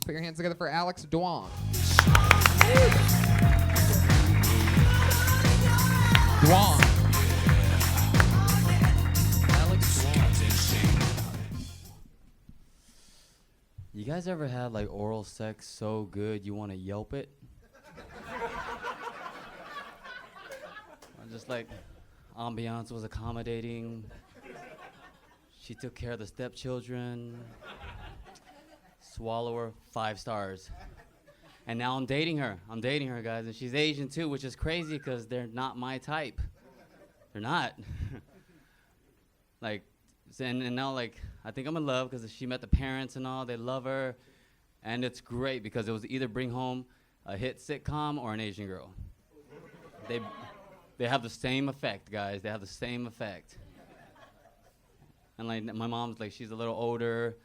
Put your hands together for Alex Duong. Duong. Alex Duong. You guys ever had like oral sex so good you want to Yelp it? Just like ambiance was accommodating. She took care of the stepchildren. Swallower, 5 stars. And now I'm dating her. Guys, and she's Asian too, which is crazy because they're not my type. They're not. Like, and now like I think I'm in love because she met the parents and all. They love her, and it's great because it was either bring home a hit sitcom or an Asian girl. They have the same effect, guys. They have the same effect. And like my mom's like, she's a little older,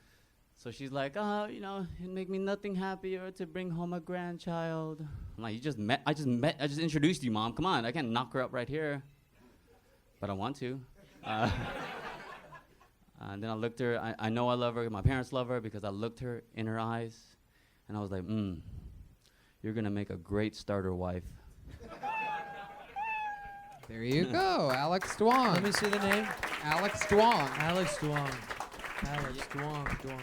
so she's like, oh, it'd make me nothing happier to bring home a grandchild. I'm like, I just introduced you, Mom. Come on, I can't knock her up right here. But I want to. And then I looked her. I know I love her. My parents love her because I looked her in her eyes, and I was like, you're gonna make a great starter wife. There you go, Alex Duong. Let me see the name. Alex Duong. Alex Duong. Alex Duong.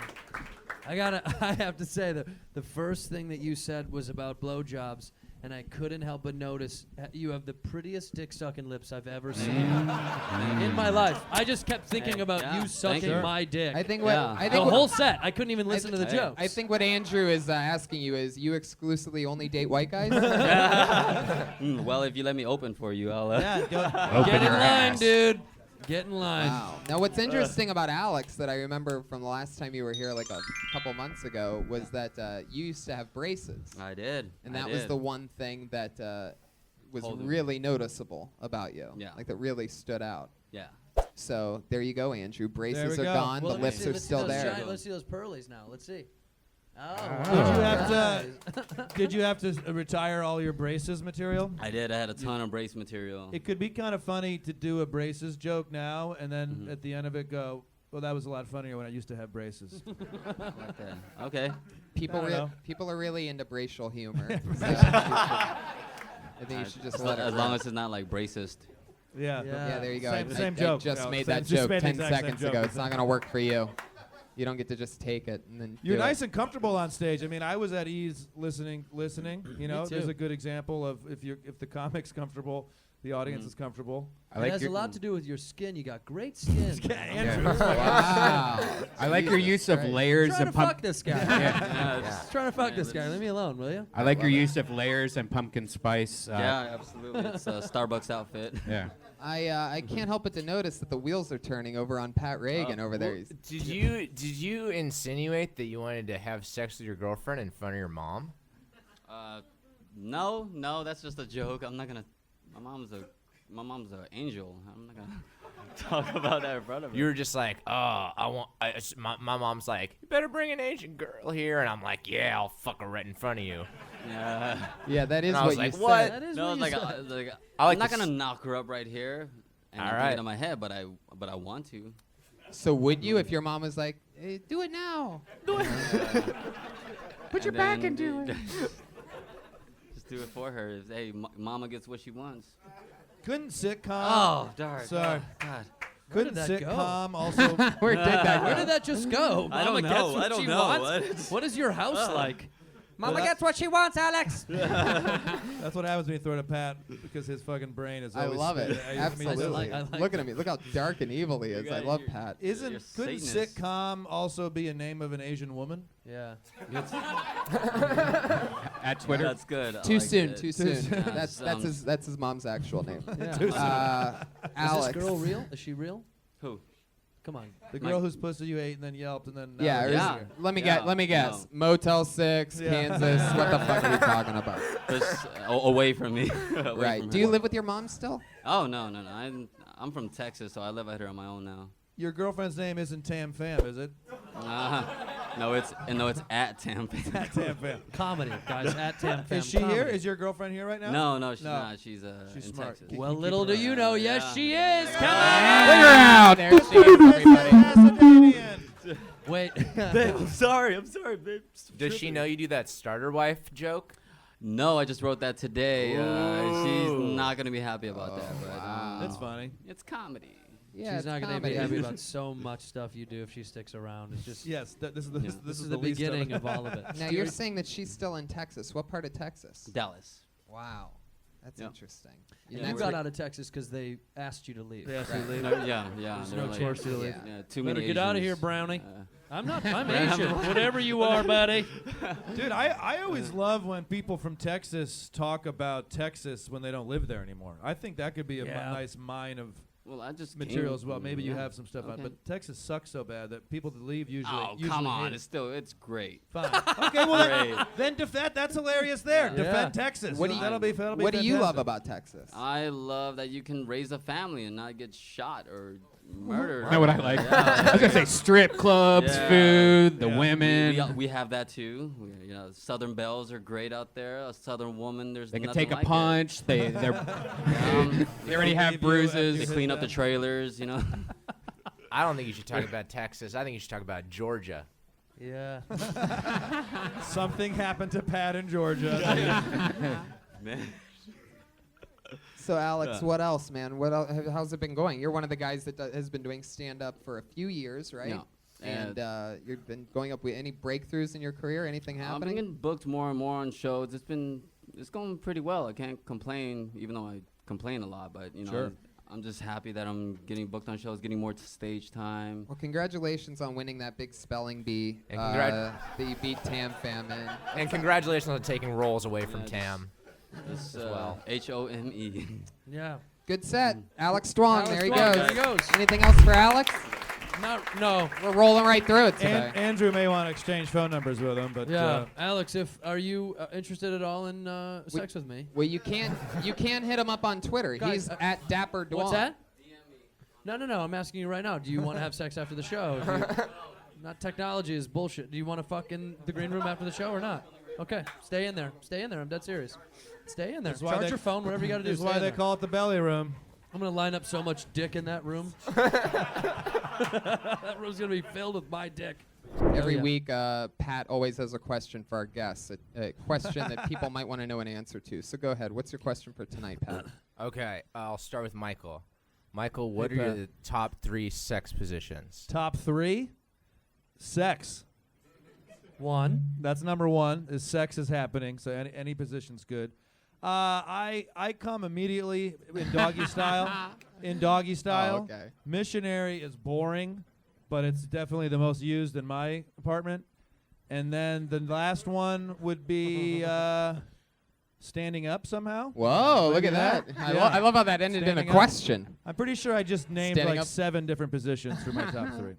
I have to say the first thing that you said was about blowjobs, and I couldn't help but notice you have the prettiest dick-sucking lips I've ever seen in my life. I just kept thinking about you sucking my dick. I think the whole set. I couldn't even listen to the jokes. I think what Andrew is asking you is, you exclusively only date white guys? Well, if you let me open for you, I'll. Get in line, dude. Get in line. Wow. Now, what's interesting about Alex that I remember from the last time you were here, like a couple months ago, was that you used to have braces. I did. And that was the one thing that was really noticeable about you. Yeah. Like that really stood out. Yeah. So there you go, Andrew. Braces are go. gone. Well, the lips are still there. Let's see those pearlies now. Let's see. Did you have to retire all your braces material? I did. I had a ton of brace material. It could be kind of funny to do a braces joke now, and then at the end of it go, well, that was a lot funnier when I used to have braces. Okay. People are really into bracial humor. So I think you should just let it as long as it's not like bracist. Yeah, there you go. Same I joke. just No, made same- that just joke made the 10 exact same seconds joke. ago. It's not going to work for you. You don't get to just take it and then You're do nice it. and comfortable on stage. I mean, I was at ease listening. You know, there's a good example of if the comic's comfortable, the audience is comfortable. It has a lot to do with your skin. You got great skin. Wow. I like your use of layers I'm trying of to fuck this guy. Yeah. Trying to fuck this guy. Leave me alone, will you? I like your use of layers and pumpkin spice. Yeah, absolutely. It's a Starbucks outfit. Yeah. I can't help but to notice that the wheels are turning over on Pat Regan over there. Did you insinuate that you wanted to have sex with your girlfriend in front of your mom? No, that's just a joke. I'm not gonna. My mom's an angel. I'm not gonna talk about that in front of her. You were just like, my mom's like, you better bring an Asian girl here, and I'm like, yeah, I'll fuck her right in front of you. Yeah, that is And I was what you like, said. what? That is No, what you like, said. I'm not gonna knock her up right here and All get right. it in my head, but I want to. So would you if your mom was like, hey, do it now? Do it. Put your back into it. Just do it for her. Hey, mama gets what she wants. Couldn't sitcom? Oh, darn. Sorry. God. Couldn't did that go? sitcom also? Where did that go? Where did that just go? I don't Mama gets know. what I don't she know. wants? What is your house like? Mama gets what she wants, Alex. That's what happens when you throw to Pat because his fucking brain is I always. love it. Absolutely. I like Look at me. Look how dark and evil he is. I love Pat. Couldn't Satanist. sitcom also be a name of an Asian woman? Yeah. At Twitter. That's good. I Too like soon. it. Too soon. Yeah, That's his mom's actual name. Yeah. Alex. Is this girl real? Is she real? Who? Come on. The girl whose pussy you ate and then yelped and then. Yeah. Yeah. Let me Yeah, Let me guess. no. Motel 6, Kansas. What the fuck are we talking about? Just away from me. Away Right. from Do her. you live with your mom still? Oh no. I'm from Texas, so I live out here on my own now. Your girlfriend's name isn't Tam Pham, is it? No, it's at Tam Pham. Tam Pham. Comedy, guys. At Tam Pham. Is she here? Comedy. Is your girlfriend here right now? No, she's not. She's She's in smart. Texas. Well, little do you know, yes, Yeah. she is. Come Look her out. There she is, everybody. Macedonian. Wait. Babe, I'm sorry, babe. Does she know you do that starter wife joke? No, I just wrote that today. She's Ooh. not gonna be happy about that, but That's funny. it's comedy. Yeah, She's not going to be happy about so much stuff you do if she sticks around. It's just Yes, this is the this is the the least of beginning it. of all of it. Now you're saying that she's still in Texas. What part of Texas? Dallas. Wow, that's Yep. interesting. And Yeah, you we're- got out of Texas because they asked you to leave. Yeah, Right. leave. Yeah. There's they're no like, choice to leave. Yeah. too Better many get out of Asians. here, Brownie. Uh, I'm Asian. Whatever you are, buddy. Dude, I always love when people from Texas talk about Texas when they don't live there anymore. I think that could be a Yeah. nice mine of well, I just material came- as well. Maybe you yeah. have some stuff on, Okay. but Texas sucks so bad that people that leave usually. Oh, usually come hate on! it. It's great. Fine. Okay, well Great. then that's hilarious. There, Yeah. defend Texas. What do you- that'll be What do you love fantastic. about Texas? I love that you can raise a family and not get shot or murdered. You know what I like? Yeah. I was gonna say strip clubs, Yeah. food, the Yeah. women. We have that too. Southern belles are great out there. A Southern woman, there's They can nothing take a like it. punch. They they already have bruises. They clean up the trailers, I don't think you should talk about Texas. I think you should talk about Georgia. Yeah. Something happened to Pat in Georgia. Man. So Alex, Yeah. what else, man? How's it been going? You're one of the guys that has been doing stand-up for a few years, right? Yeah. And you've been going up with any breakthroughs in your career? Anything I've happening? been getting booked more and more on shows. It's going pretty well. I can't complain, even though I complain a lot. But Sure. I'm just happy that I'm getting booked on shows, getting more stage time. Well, congratulations on winning that big spelling bee And that you beat Tam Pham in. And congratulations on taking roles away from Yeah, Tam. It's, as well. HOME. Yeah. Good set. Alex Duong, Alex there he Duong, goes. there he goes. Anything else for Alex? No. We're rolling right through it today. Andrew may want to exchange phone numbers with him, but Yeah. Alex, are you interested at all in sex with me? Well, you can't hit him up on Twitter. Guys, He's at Dapper Duong. What's that? No. I'm asking you right now. Do you want to have sex after the show? Not technology is bullshit. Do you want to fuck in the green room after the show or not? Okay, stay in there. I'm dead serious. Stay in there. That's why Charge they- your phone, whatever you got to do. That's stay why in they there. call it the belly room. I'm gonna line up so much dick in that room. That room's gonna be filled with my dick. Every yeah. week, Pat always has a question for our guests, a question that people might want to know an answer to. So go ahead. What's your question for tonight, Pat? Okay, I'll start with Michael. Michael, what Hey, are Pat. your top 3 sex positions? Top 3, sex. 1. That's number 1. Is sex is happening, so any position's good. I come immediately in doggy style. In doggy style. Oh, okay. Missionary is boring, but it's definitely the most used in my apartment. And then the last one would be standing up somehow. Whoa, look Maybe at that. that? I love how that ended in a Standing up. question. I'm pretty sure I just named Standing like up. 7 different positions for my top 3.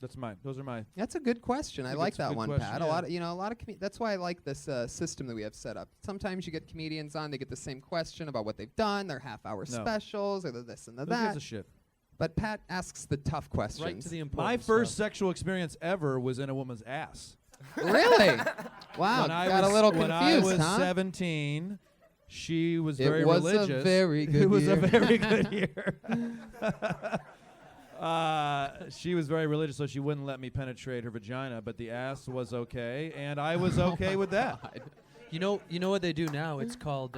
That's mine. Those are my. That's a good question. I It's a like good- that good one, question, Pat. yeah. A lot of that's why I like this system that we have set up. Sometimes you get comedians on, they get the same question about what they've done, their half-hour specials, or the this and the Who gives that. a shit? But Pat asks the tough questions. Right to the important My first stuff. sexual experience ever was in a woman's ass. Really? Wow, When I got was, a little when confused, I was huh? 17, she was It very was a religious. very good It was a year. very good year. She was very religious, so she wouldn't let me penetrate her vagina, but the ass was okay, and I was okay with that. You know what they do now? It's called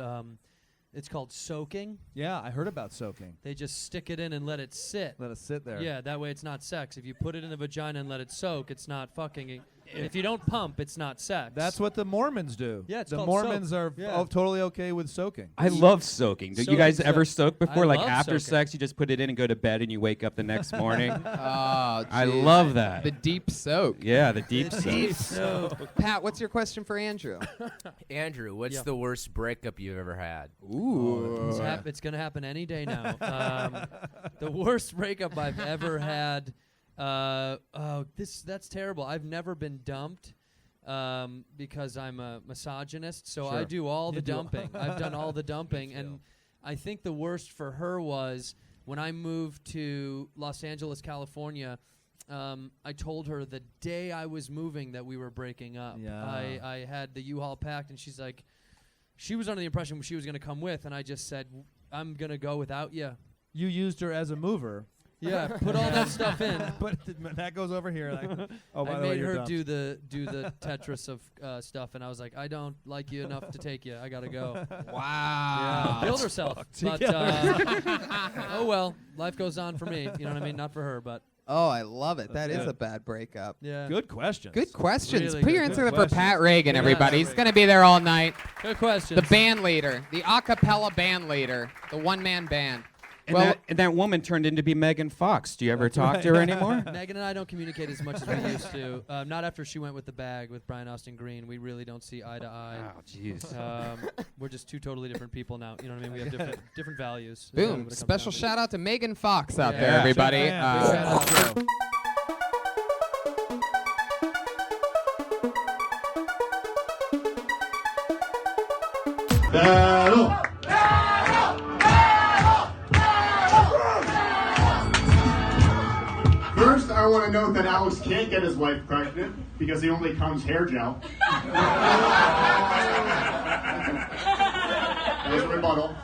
soaking. Yeah, I heard about soaking. They just stick it in and let it sit. Let it sit there. Yeah, that way it's not sex. If you put it in the vagina and let it soak, it's not fucking. If you don't pump, it's not sex. That's what the Mormons do. Yeah, it's the called Mormons soak. are Yeah. totally okay with soaking. I love soaking. Do you guys Soaking's ever the- soak before? I Like love after soaking. sex, you just put it in and go to bed, and you wake up the next morning. Oh, I geez. love that. The deep soak. Yeah, the deep soak. Pat, what's your question for Andrew? Andrew, what's Yeah. the worst breakup you've ever had? Ooh. It's gonna happen any day now. The worst breakup I've ever had. That's terrible. I've never been dumped. Because I'm a misogynist, so I Sure. do all the You do- dumping. I've done all the dumping, Big and deal. I think the worst for her was when I moved to Los Angeles, California. I told her the day I was moving that we were breaking up. Yeah. I had the U-Haul packed, and she's like, she was under the impression she was going to come with, and I just said, I'm going to go without you. You used her as a mover. Yeah, put all that stuff in. But that goes over here. Like, oh, by I the way, made you're her dumped. do the Tetris of stuff, and I was like, I don't like you enough to take you. I gotta go. Wow. Yeah, build herself. But oh well, life goes on for me. You know what I mean? Not for her, but Oh, I love it. That's That is good. a bad breakup. yeah. Good questions. Good questions. Really Put your good answer in for questions. Pat Regan, Yeah. everybody. He's going to be there all night. Good question. The band leader, the a cappella band leader, the one-man band. And, Well- that woman turned into be Megan Fox. Do you ever talk to her anymore? Megan and I don't communicate as much as we used to. Not after she went with the bag with Brian Austin Green. We really don't see eye to eye. Oh, jeez. We're just two totally different people now. You know what I mean? We have different values. is Boom. what it comes Special down to. shout out to Megan Fox out Yeah. there, Yeah. everybody. Yeah. Big shout out. Battle! First, I want to note that Alex can't get his wife pregnant because he only comes hair gel. There's a rebuttal.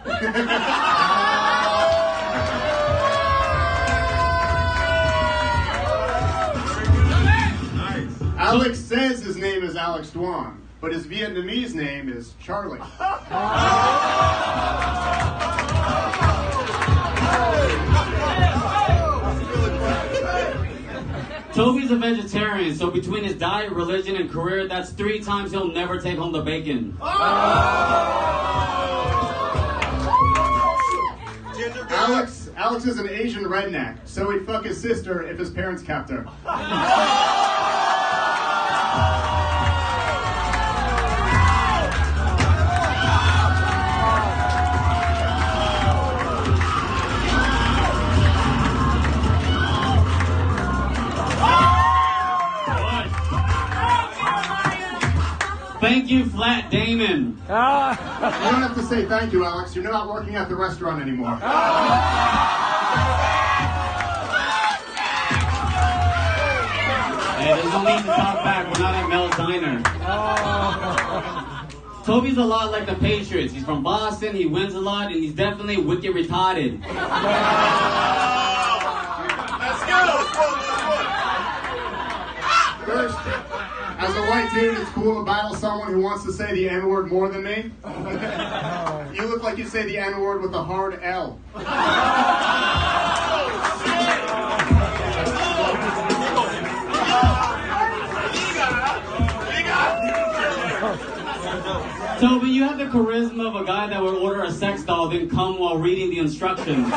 Alex says his name is Alex Duong, but his Vietnamese name is Charlie. Toby's a vegetarian, so between his diet, religion, and career, that's 3 times he'll never take home the bacon. Alex is an Asian redneck, so he'd fuck his sister if his parents kept her. Thank you, Flat Damon. You don't have to say thank you, Alex. You're not working at the restaurant anymore. Hey, there's no need to talk back. We're not at Mel's Diner. Toby's a lot like the Patriots. He's from Boston, he wins a lot, and he's definitely wicked retarded. First, as a white dude, it's cool to battle someone who wants to say the N-word more than me. You look like you say the N-word with a hard L. Toby, you have the charisma of a guy that would order a sex doll, then come while reading the instructions.